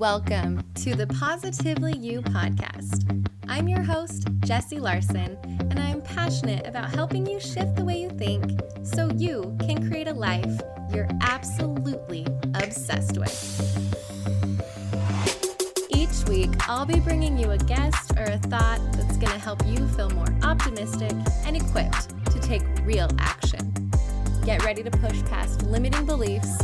Welcome to the Positively You podcast. I'm your host, Jessie Larson, and I'm passionate about helping you shift the way you think so you can create a life you're absolutely obsessed with. Each week, I'll be bringing you a guest or a thought that's going to help you feel more optimistic and equipped to take real action. Get ready to push past limiting beliefs,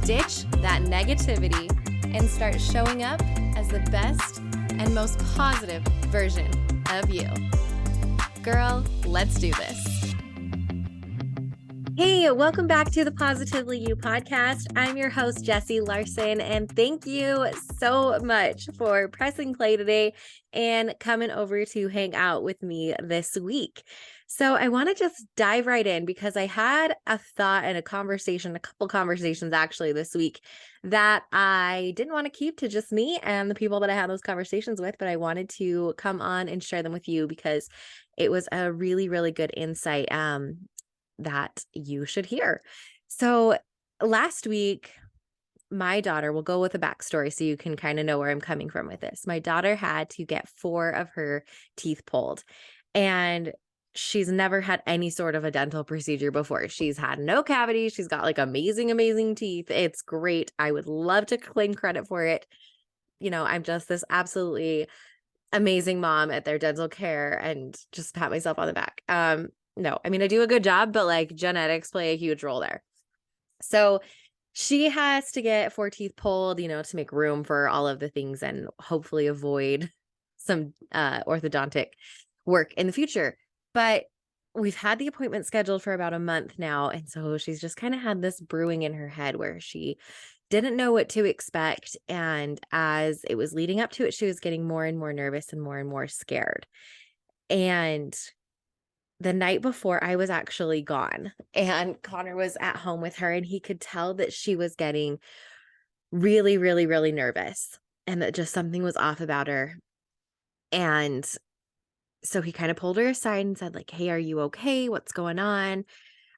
ditch that negativity, and start showing up as the best and most positive version of you. Girl, let's do this. Hey, welcome back to the Positively You podcast. I'm your host, Jessie Larson, and thank you so much for pressing play today and coming over to hang out with me this week. So I want to just dive right in because I had a thought and a couple conversations actually this week that I didn't want to keep to just me and the people that I had those conversations with, but I wanted to come on and share them with you because it was a really, really good insight that you should hear. So last week, my daughter, will go with a backstory so you can kind of know where I'm coming from with this. My daughter had to get 4 of her teeth pulled, and she's never had any sort of a dental procedure before. She's had no cavities. She's got like amazing, amazing teeth. It's great. I would love to claim credit for it. You know, I'm just this absolutely amazing mom at their dental care and just pat myself on the back. No, I mean, I do a good job, but like genetics play a huge role there. So she has to get 4 teeth pulled, you know, to make room for all of the things and hopefully avoid some orthodontic work in the future. But we've had the appointment scheduled for about a month now. And so she's just kind of had this brewing in her head where she didn't know what to expect. And as it was leading up to it, she was getting more and more nervous and more scared. And the night before, I was actually gone and Connor was at home with her, and he could tell that she was getting really, really, really nervous and that just something was off about her. And so he kind of pulled her aside and said, like, hey, are you okay? What's going on?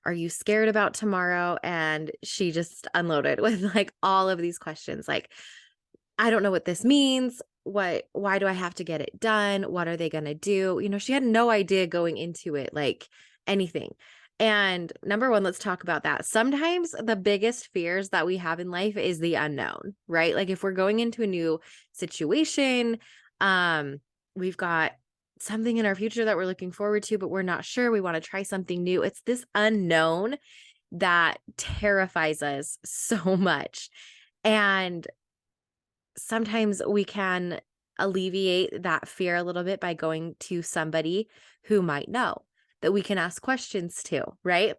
Are you scared about tomorrow? And she just unloaded with like all of these questions. Like, I don't know what this means. Why do I have to get it done? What are they going to do? You know, she had no idea going into it, like anything. And number one, let's talk about that. Sometimes the biggest fears that we have in life is the unknown, right? Like if we're going into a new situation, we've got something in our future that we're looking forward to, but we're not sure. We want to try something new. It's this unknown that terrifies us so much. And sometimes we can alleviate that fear a little bit by going to somebody who might know that we can ask questions to, right?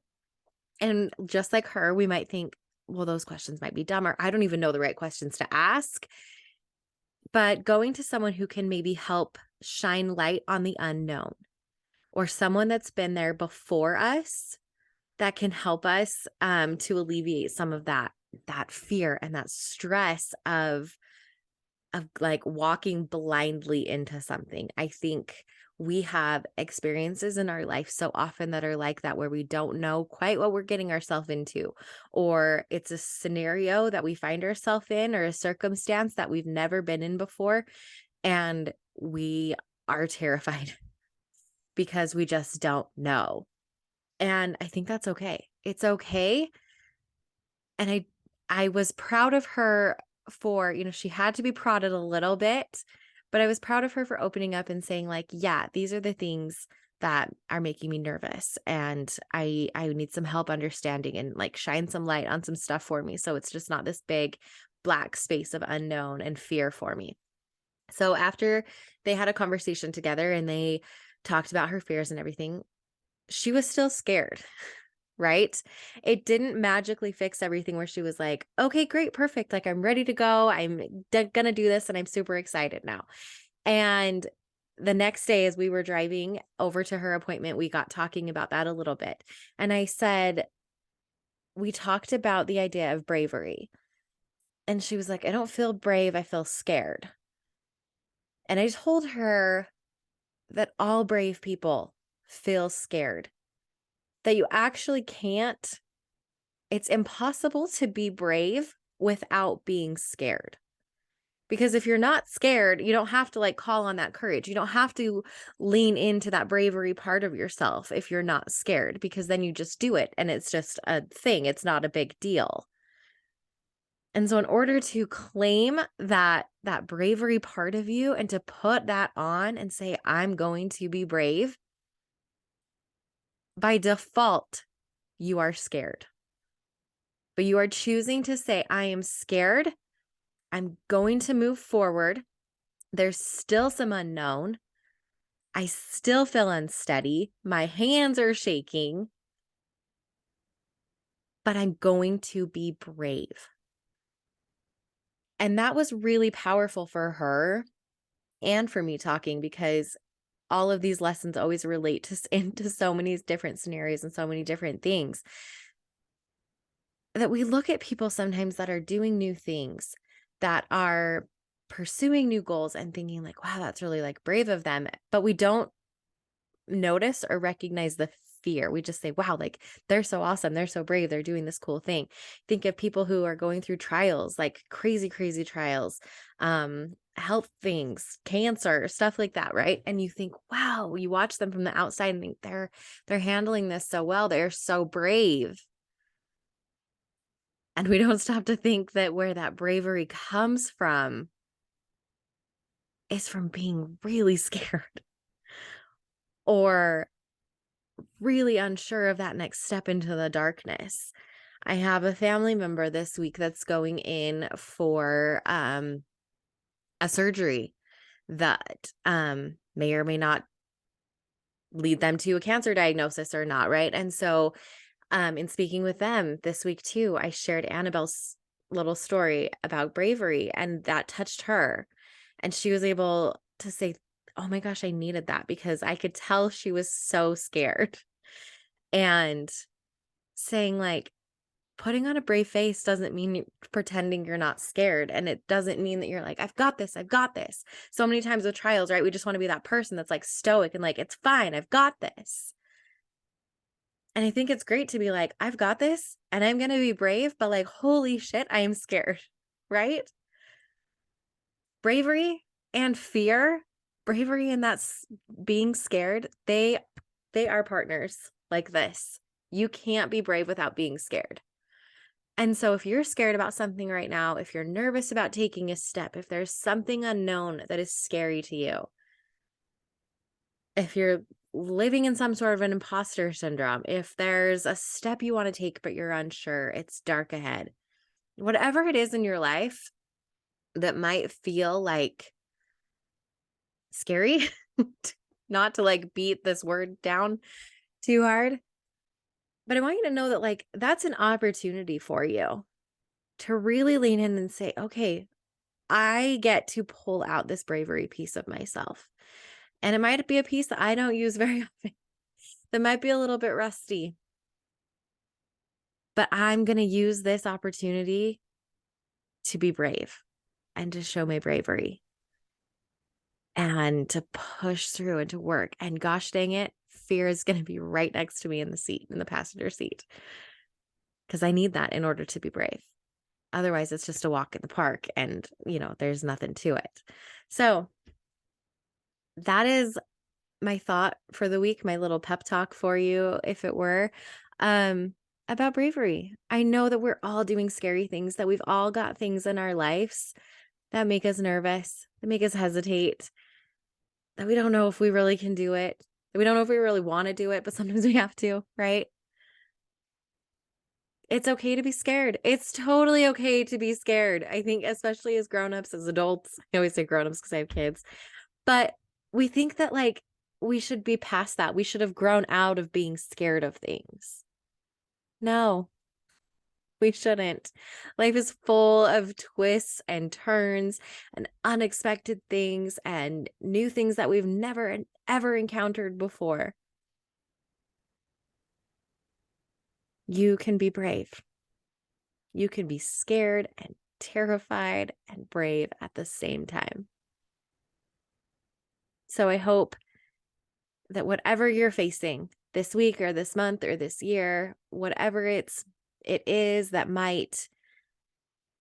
And just like her, we might think, well, those questions might be dumb, or I don't even know the right questions to ask. But going to someone who can maybe help shine light on the unknown, or someone that's been there before us that can help us to alleviate some of that fear and that stress of like walking blindly into something. I think we have experiences in our life so often that are like that, where we don't know quite what we're getting ourselves into, or it's a scenario that we find ourselves in, or a circumstance that we've never been in before. And we are terrified because we just don't know. And I think that's okay. It's okay. And I was proud of her for, you know, she had to be prodded a little bit, but I was proud of her for opening up and saying like, yeah, these are the things that are making me nervous, and I need some help understanding and like shine some light on some stuff for me. So it's just not this big black space of unknown and fear for me. So after they had a conversation together and they talked about her fears and everything, she was still scared. Right? It didn't magically fix everything where she was like, okay, great, perfect. Like I'm ready to go. I'm gonna do this and I'm super excited now. And the next day, as we were driving over to her appointment, we got talking about that a little bit. And I said, we talked about the idea of bravery. And she was like, I don't feel brave. I feel scared. And I told her that all brave people feel scared, that you actually can't, it's impossible to be brave without being scared. Because if you're not scared, you don't have to like call on that courage. You don't have to lean into that bravery part of yourself if you're not scared, because then you just do it and it's just a thing. It's not a big deal. And so in order to claim that bravery part of you and to put that on and say, I'm going to be brave, by default, you are scared. But you are choosing to say, I am scared. I'm going to move forward. There's still some unknown. I still feel unsteady. My hands are shaking, but I'm going to be brave. And that was really powerful for her and for me talking, because all of these lessons always relate to into so many different scenarios and so many different things, that we look at people sometimes that are doing new things, that are pursuing new goals and thinking like, wow, that's really like brave of them. But we don't notice or recognize the fear. We just say, wow, like they're so awesome. They're so brave. They're doing this cool thing. Think of people who are going through trials, like crazy, crazy trials, health things, cancer, stuff like that, right? And you think, wow, you watch them from the outside and think they're handling this so well. They're so brave. And we don't stop to think that where that bravery comes from is from being really scared or really unsure of that next step into the darkness. I have a family member this week that's going in for a surgery that may or may not lead them to a cancer diagnosis or not, right? And so in speaking with them this week too, I shared Annabelle's little story about bravery, and that touched her. And she was able to say, oh my gosh, I needed that, because I could tell she was so scared. And saying like, putting on a brave face doesn't mean pretending you're not scared. And it doesn't mean that you're like, I've got this. I've got this. So many times with trials, right? We just want to be that person that's like stoic and like, it's fine. I've got this. And I think it's great to be like, I've got this and I'm going to be brave, but like, holy shit, I am scared, right? Bravery and fear, bravery and that's being scared, they are partners like this. You can't be brave without being scared. And so if you're scared about something right now, if you're nervous about taking a step, if there's something unknown that is scary to you, if you're living in some sort of an imposter syndrome, if there's a step you want to take, but you're unsure, it's dark ahead, whatever it is in your life that might feel like scary, not to like beat this word down too hard, but I want you to know that like that's an opportunity for you to really lean in and say, okay, I get to pull out this bravery piece of myself. And it might be a piece that I don't use very often, that might be a little bit rusty, but I'm going to use this opportunity to be brave and to show my bravery and to push through and to work. And gosh dang it, fear is going to be right next to me in the seat, in the passenger seat, because I need that in order to be brave. Otherwise, it's just a walk in the park and, there's nothing to it. So that is my thought for the week, my little pep talk for you, if it were, about bravery. I know that we're all doing scary things, that we've all got things in our lives that make us nervous, that make us hesitate, that we don't know if we really can do it, that we don't know if we really want to do it, but sometimes we have to, right? It's okay to be scared. It's totally okay to be scared. I think, especially as grown-ups, as adults, I always say grown-ups because I have kids, but we think that like we should be past that. We should have grown out of being scared of things. No, we shouldn't. Life is full of twists and turns and unexpected things and new things that we've never ever encountered before. You can be brave. You can be scared and terrified and brave at the same time. So I hope that whatever you're facing this week or this month or this year, whatever it is that might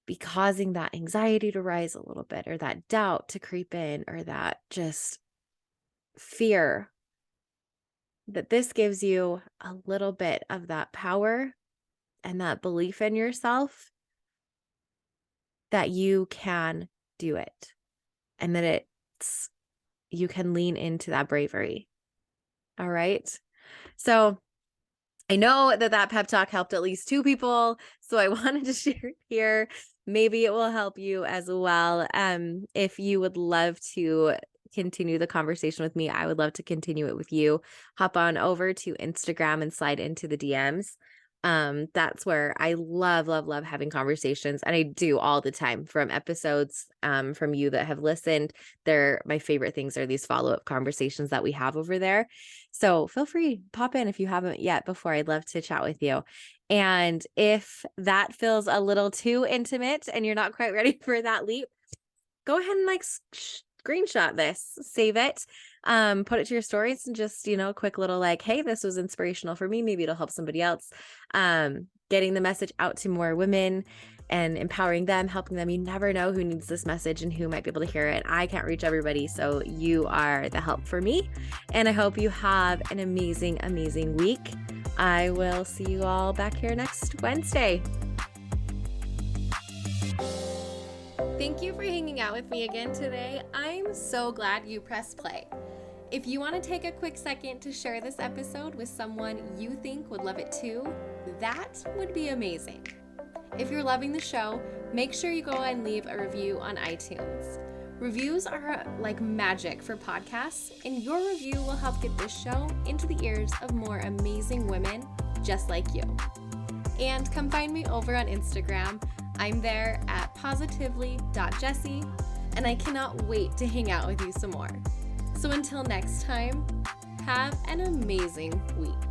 be causing that anxiety to rise a little bit, or that doubt to creep in, or that just fear, that this gives you a little bit of that power and that belief in yourself that you can do it, and that you can lean into that bravery. All right. So I know that pep talk helped at least 2 people, so I wanted to share it here. Maybe it will help you as well. If you would love to continue the conversation with me, I would love to continue it with you. Hop on over to Instagram and slide into the DMs. That's where I love having conversations, and I do all the time, from episodes from you that have listened. My favorite things are these follow-up conversations that we have over there. So feel free, pop in if you haven't yet before. I'd love to chat with you. And if that feels a little too intimate and you're not quite ready for that leap, go ahead and screenshot this, save it, put it to your stories, and just, a quick little hey, this was inspirational for me. Maybe it'll help somebody else. Getting the message out to more women and empowering them, helping them. You never know who needs this message and who might be able to hear it. I can't reach everybody, so you are the help for me. And I hope you have an amazing, amazing week. I will see you all back here next Wednesday. Thank you for hanging out with me again today. I'm so glad you pressed play. If you want to take a quick second to share this episode with someone you think would love it too, that would be amazing. If you're loving the show, make sure you go and leave a review on iTunes. Reviews are like magic for podcasts, and your review will help get this show into the ears of more amazing women just like you. And come find me over on Instagram. I'm there at positively.jessie, and I cannot wait to hang out with you some more. So until next time, have an amazing week.